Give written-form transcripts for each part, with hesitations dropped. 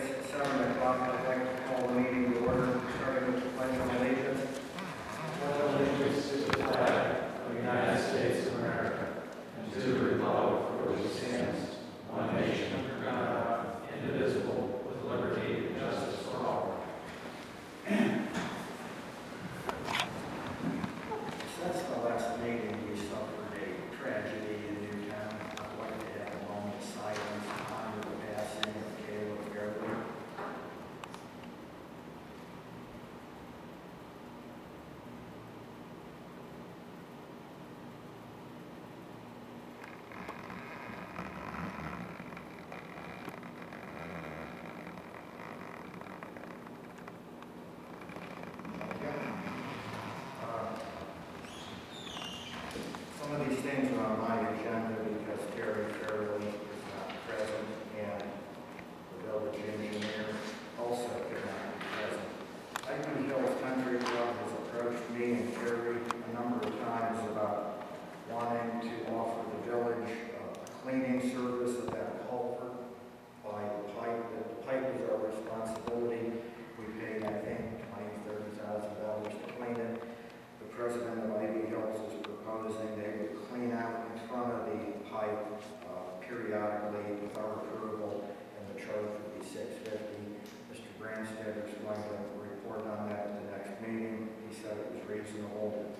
It's 7 o'clock. I'd like to call the meeting to order, starting with the pledge of allegiance. Pledge allegiance to the flag of the United States of America and to the republic for which it stands, one nation under God, indivisible, with liberty and justice for all. Since the last meeting, we suffered a tragedy in Newtown. I'd like to have a moment of silence to honor the passing of Caleb Fairley. Some of these things are on my agenda because Terry Fairley is not present and the village engineer also could not be present. Lakeland Hills Country Club has approached me and Terry a number of times about wanting to offer the village a cleaning service of that culvert by the pipe. The pipe is our responsibility. We paid, I think, $20,000-$30,000 to clean it. The president of Ivy Hills is proposing they would clean out in front of the pipe periodically with our approval, and the charge would be $650. Mr. Branstad is going to report on that at the next meeting. He said it was reasonable.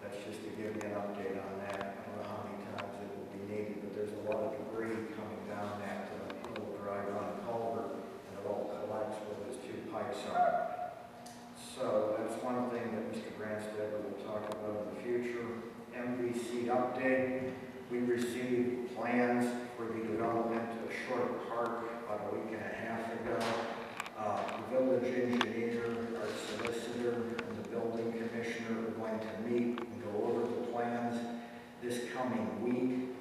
That's just to give you an update on that. I don't know how many times it will be needed, but there's a lot of debris coming down that little dry run culvert, and it all collects where those two pipes are. So that's one thing that Mr. Branstad will talk about in the future. MVC update. We received plans for the development of Short Park about a week and a half ago. The village engineer, our solicitor, and the building commissioner are going to meet and go over the plans this coming week.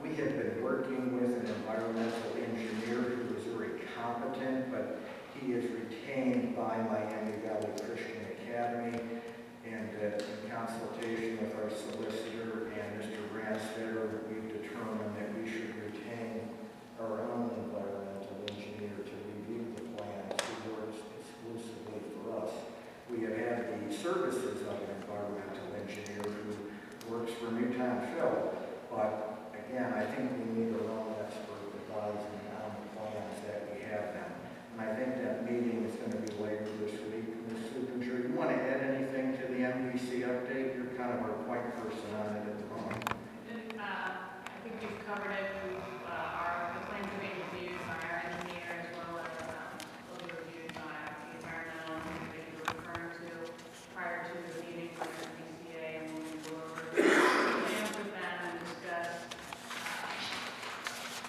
We have been working with an environmental engineer who is very competent, but he is retained by Miami Valley Christian Academy, and in consultation with our solicitor and Mr. Branstad, we've determined that we should retain our own environmental engineer to review the plans who works exclusively for us. We have had the services of an environmental engineer who works for Newtown Phil, but again, I think we need our own expert advising on the plans that we have now. And I think that meeting is going to be later this week. Ms. Supinger, you want to add anything to the MVC update? You're kind of our point person on it at the moment. I think we've covered it. The plans are being reviewed by our engineer as well as will be reviewed by the environmental engineer that you were referring to prior to the meeting for the MVCA, and we'll go over the plans with them and discuss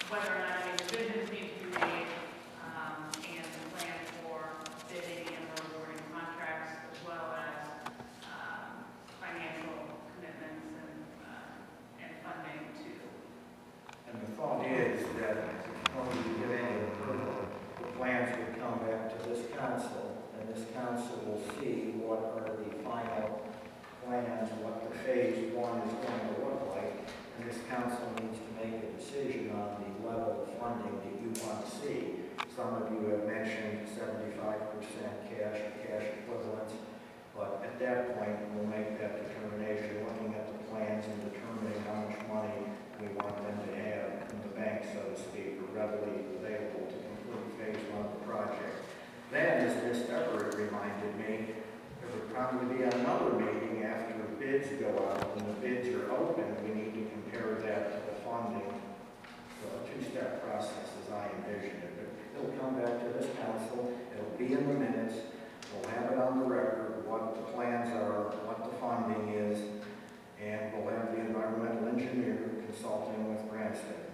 whether or not any revisions need to be made. Council will see what are the final plans, what the phase one is going to look like, and this council needs to make a decision on the level of funding that you want to see. Some of you have mentioned 75% cash equivalents, but at that point we'll make that determination, looking at the plans and determining how much money we want them to have in the bank, so to speak, or readily available to complete phase one of the project. Then, as Ms. Everett reminded me, there would probably be another meeting after bids go out. When the bids are open, we need to compare that to the funding. So a two-step process as I envision it. But it'll come back to this council. It'll be in the minutes. We'll have it on the record, what the plans are, what the funding is, and we'll have the environmental engineer consulting with Branstad.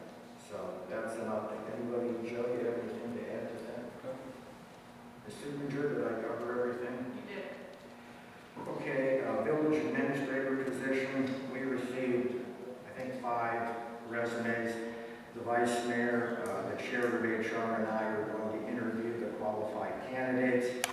So that's an update. Anybody, Joe, you have anything to add to that? Ms. Supinger, did I cover everything? You did. Okay, village administrator position, we received, I think, 5 resumes. The vice mayor, the chair of HR, and I are going to interview the qualified candidates.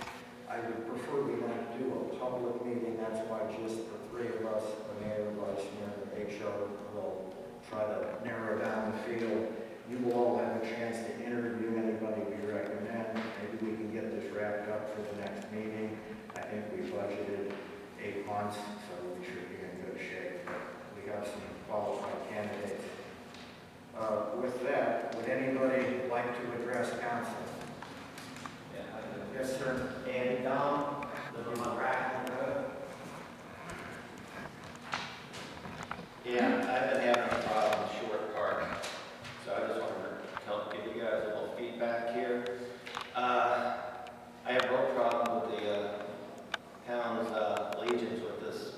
I would prefer we not do a public meeting. That's why just the 3 of us, the mayor, vice mayor, and HR, will try to narrow down the field. you will all have a chance to interview anybody we recommend. Maybe we can get this wrapped up for the next meeting. I think we budgeted 8 months, so we should be in good shape. We have some qualified candidates. With that, would anybody like to address council? Yes, sir. And live on my Bracken Road. Yeah, I've been having a problem with Short Park, so I just wanted to give you guys a little feedback here. I have a real problem with the town's allegiance with this,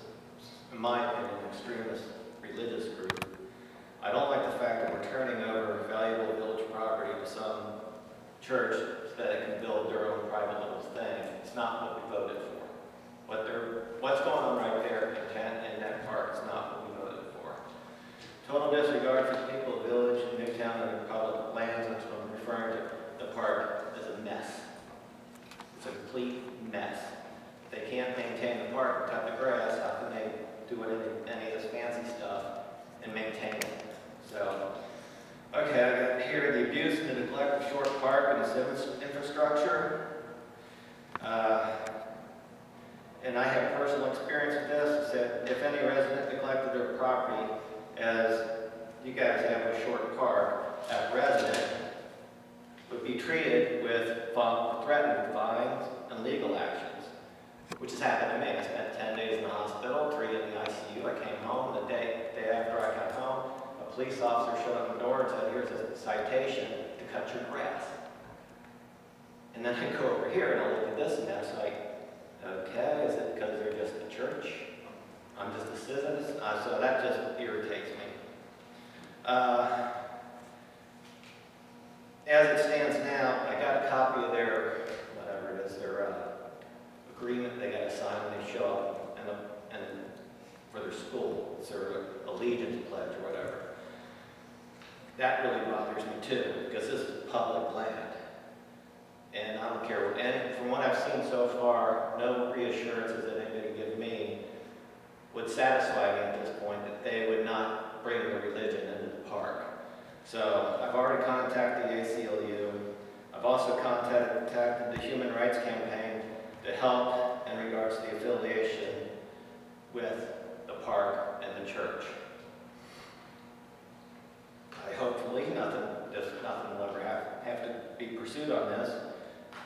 in my opinion, extremist religious group. I don't like the fact that we're turning over valuable village property to some church so that it can build their own private little thing. It's not what we voted for. What's going on right there in that park is not what we voted for. Total disregard for the people of the village, Newtown, and their public lands. That's what I'm referring to. The park is a mess. It's a complete mess. If they can't maintain the park and cut the grass, how can they do any of this fancy stuff and maintain it? So, okay, I got here the abuse and the neglect of Short Park and its infrastructure. And I have personal experience with this. It said if any resident neglected their property, as you guys have with Short Park, that resident would be treated with threatened with fines and legal actions, which has happened to me. I spent 10 days in the hospital, 3 in the ICU. I came home, the day after I got home, a police officer showed up the door and said, here's a citation to cut your grass. And then I go over here and I look at this mess like, okay, is it because they're just a church? I'm just a citizen? So that just irritates me. As it stands now, I got a copy of their, whatever it is, their agreement they got to sign when they show up and for their school. It's their allegiance pledge or whatever. That really bothers me too, because this is public land. And I don't care what, and from what I've seen so far, no reassurances that anybody give me would satisfy me at this point that they would not bring the religion into the park. So I've already contacted the ACLU. I've also contacted the Human Rights Campaign to help in regards to the affiliation with the park and the church. Hopefully nothing will ever have to be pursued on this.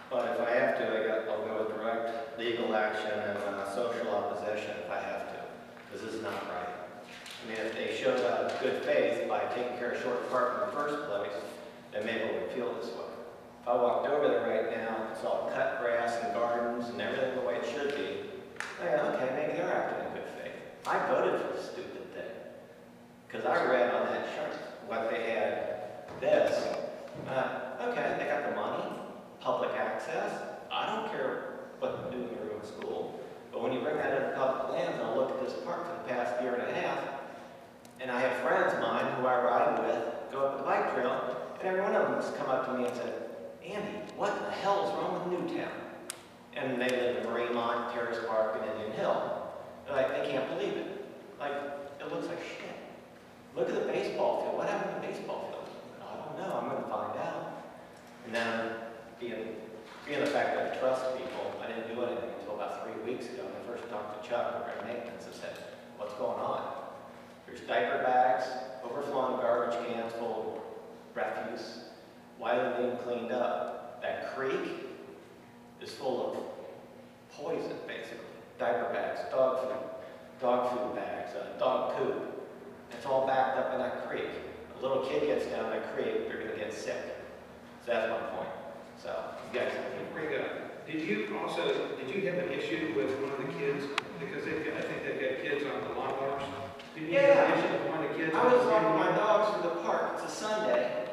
But if I have to, I'll go with direct legal action and social opposition if I have to, because this is not right. I mean, if they showed good faith by taking care of Short Park in the first place, then maybe we would feel this way. If I walked over there right now, it's all cut grass and gardens and everything the way it should be, okay, maybe they're acting in good faith. I voted for this stupid thing, because I read on that chart what they had this. Okay, they got the money, public access. I don't care what they do in their own school. But when you bring that into public lands, and I look at this park for the past year and a half, and I have friends of mine who I ride with, go up the bike trail, and every one of them has come up to me and said, Andy, what the hell is wrong with Newtown? And they live in Mariemont, Terrace Park, and Indian Hill. They can't believe it. It looks like shit. Look at the baseball field. What happened to the baseball field? I don't know. I'm going to find out. And then, being the fact that I trust people, I didn't do anything until about 3 weeks ago. When I first talked to Chuck over at maintenance and said, what's going on? There's diaper bags, overflowing garbage cans full of refuse. Why are they being cleaned up? That creek is full of poison, basically. Diaper bags, dog food bags, dog poop. It's all backed up in that creek. A little kid gets down that creek, they're going to get sick. So that's my point. So, you guys can Bring it up. Did you have an issue with one of the kids? Because I think they've got kids on the lawnmowers. Did you have an issue with one of the kids? I was walking my dogs through the park. It's a Sunday.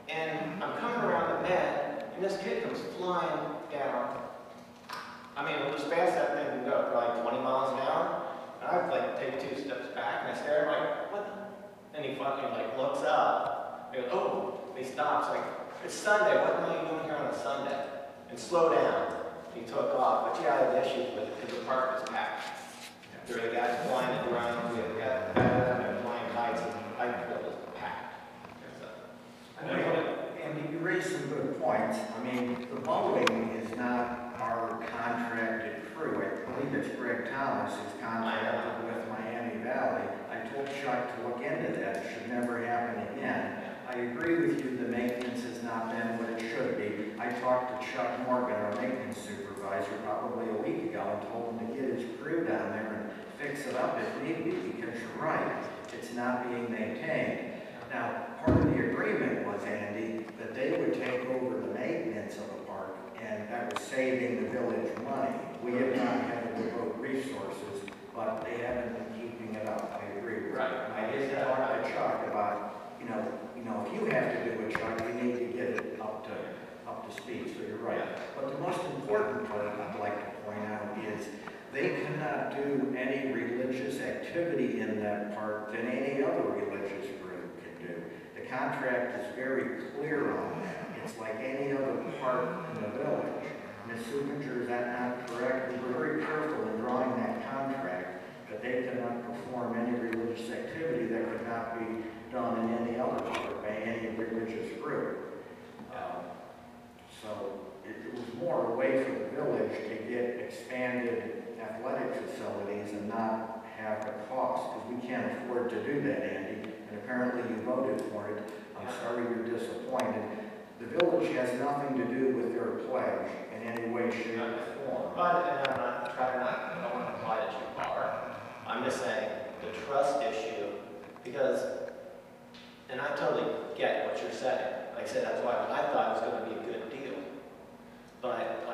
And I'm coming around the bend, and this kid comes flying down. I mean, it was fast that thing can go, probably 20 miles an hour. And I take 2 steps back, and I stare, I'm like, what? And he finally looks up. He goes, oh, and he stops, it's Sunday, what are you doing here on a Sunday? And slow down. He took off, but yeah, I had issues with it because the park was packed. There were the guys flying the drones, we had the guys flying kites, and I was packed. I raised some good points. I mean, the mowing is not our contracted crew. I believe it's Greg Thomas who's contracted with Miami Valley. I told Chuck to look into that. It should never happen again. I agree with you, the maintenance has not been what it should be. I talked to Chuck Morgan, our maintenance supervisor, probably a week ago and told him to get his crew down there and fix it up if need be, because you're right, it's not being maintained. Now, part of the agreement was, Andy, that they would take over the maintenance of the park, and that was saving the village money. We have not had to devote resources, but they haven't been keeping it up. I agree with you. Right. I did talk to Chuck about, if you have to do it, Chuck, you need to get it up to speed, so you're right. But the most important part I'd like to point out is they cannot do any religious activity in that park than any other religious group can do. The contract is very clear on that. It's like any other park in the village. Ms. Supinger, is that not correct? We were very careful in drawing that contract that they cannot perform any religious activity that could not be done in any other park by any religious group. So it was more a way for the village to get expanded athletic facilities and not have the cost, because we can't afford to do that, Andy, and apparently you voted for it. I'm sorry you're disappointed. The village has nothing to do with their pledge in any way, shape, or form. But, and I'm not trying I don't want to imply that you are. I'm just saying the trust issue, because, and I totally get what you're saying. Like I said, that's why I thought it was going to be a good deal. But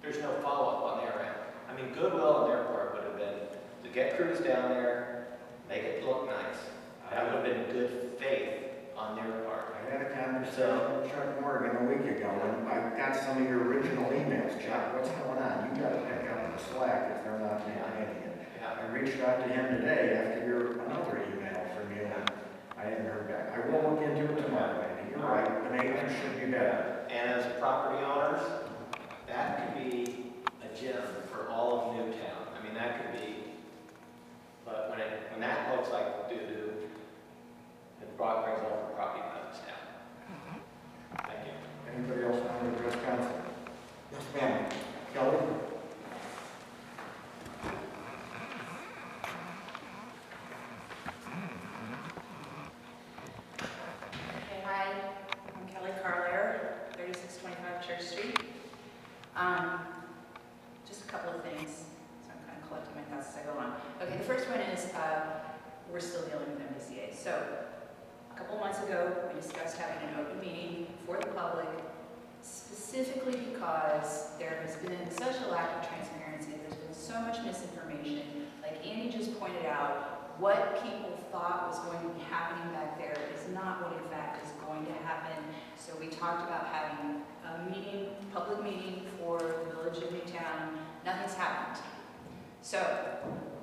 there's no follow-up on their end. I mean, goodwill on their part would have been to get crews down there, make it look nice. That would have been good faith on their part. I had a conversation with Chuck Morgan a week ago, and I got some of your original emails. Chuck, what's going on? You got to pick up the slack if they're not maintaining it. Yeah. I reached out to him today after another email from you, and I hadn't heard back. I will look into it tomorrow, Andy. You're right, the maintenance should be better. And as property owners, that could be a gem for all of Newtown. I mean, that could be, but when that looks like doo-doo, it brings all the property values down. Thank you. Anybody else want to address council? Yes, ma'am. Kelly? Okay, hi, I'm Kelly Carlaire, 3625 Church Street. Just a couple of things, so I'm kind of collecting my thoughts as I go on. Okay, the first one is we're still dealing with MBCA. So a couple of months ago, we discussed having an open meeting for the public, specifically because there has been such a lack of transparency. There's been so much misinformation. Like Andy just pointed out, what people thought was going to be happening back there is not what in fact is going to happen. So we talked about having a meeting, public meeting for the village of Newtown. Nothing's happened. So,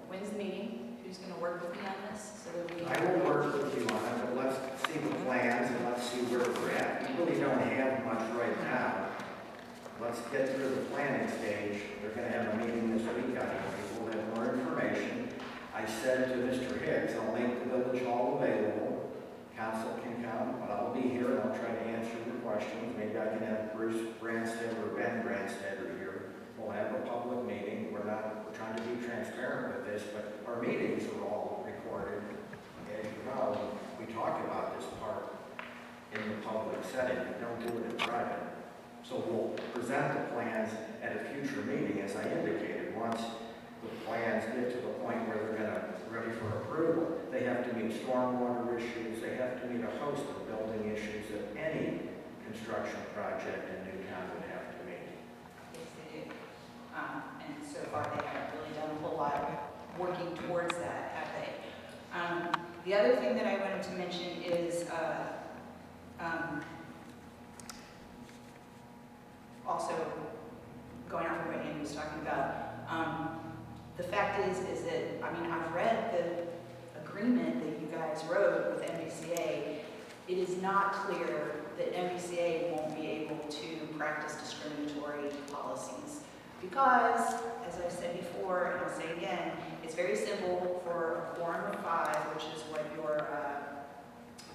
when's the meeting? Who's going to work with me on this? So that we I will work with you on it, but let's see the plans and let's see where we're at. We really don't have much right now. Let's get through the planning stage. They're going to have a meeting this week, I think. We'll have more information. I said to Mr. Hicks, I'll make the village hall available. Council can come, but I'll be here and I'll try to answer your questions. Maybe I can have Bruce Branstad or Ben Branstad here. We'll have a public meeting. We're trying to be transparent with this, but our meetings are all recorded. As you know, we talk about this part in the public setting. We don't do it in private. So we'll present the plans at a future meeting, as I indicated. Once the plans get to the point where they're ready for approval, they have to meet stormwater issues. They have to meet a host of building issues that any construction project in Newtown would have to meet. Yes, they do. And so far, they haven't really done a whole lot of working towards that, have they? The other thing that I wanted to mention is also going off of what Andy was talking about. The fact is that, I mean, I've read the agreement that you guys wrote with MBCA. It is not clear that MBCA won't be able to practice discriminatory policies because, as I've said before, and I'll say again, it's very simple for a quorum of 5, which is what your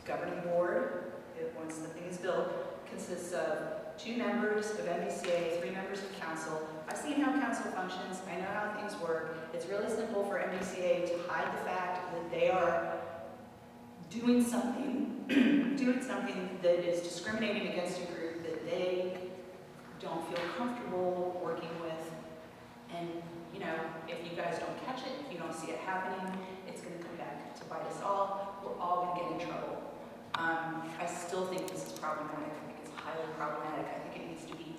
governing board once the thing is built, consists of 2 members of MBCA, 3 members of council. I've seen how council functions, I know how things work. It's really simple for MBCA to hide the fact that they are doing something, doing something that is discriminating against a group that they don't feel comfortable working with. And, you know, if you guys don't catch it, if you don't see it happening, it's going to come back to bite us all. We're all going to get in trouble. I still think this is problematic. I think it's highly problematic. I think it needs to be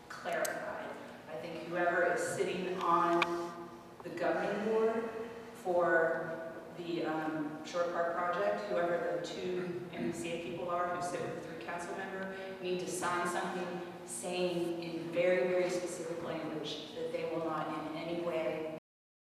clarified. I think whoever is sitting on the governing board for the Short Park project, whoever the 2 MBCA people are who sit with the 3 council member, need to sign something saying in very, very specific language that they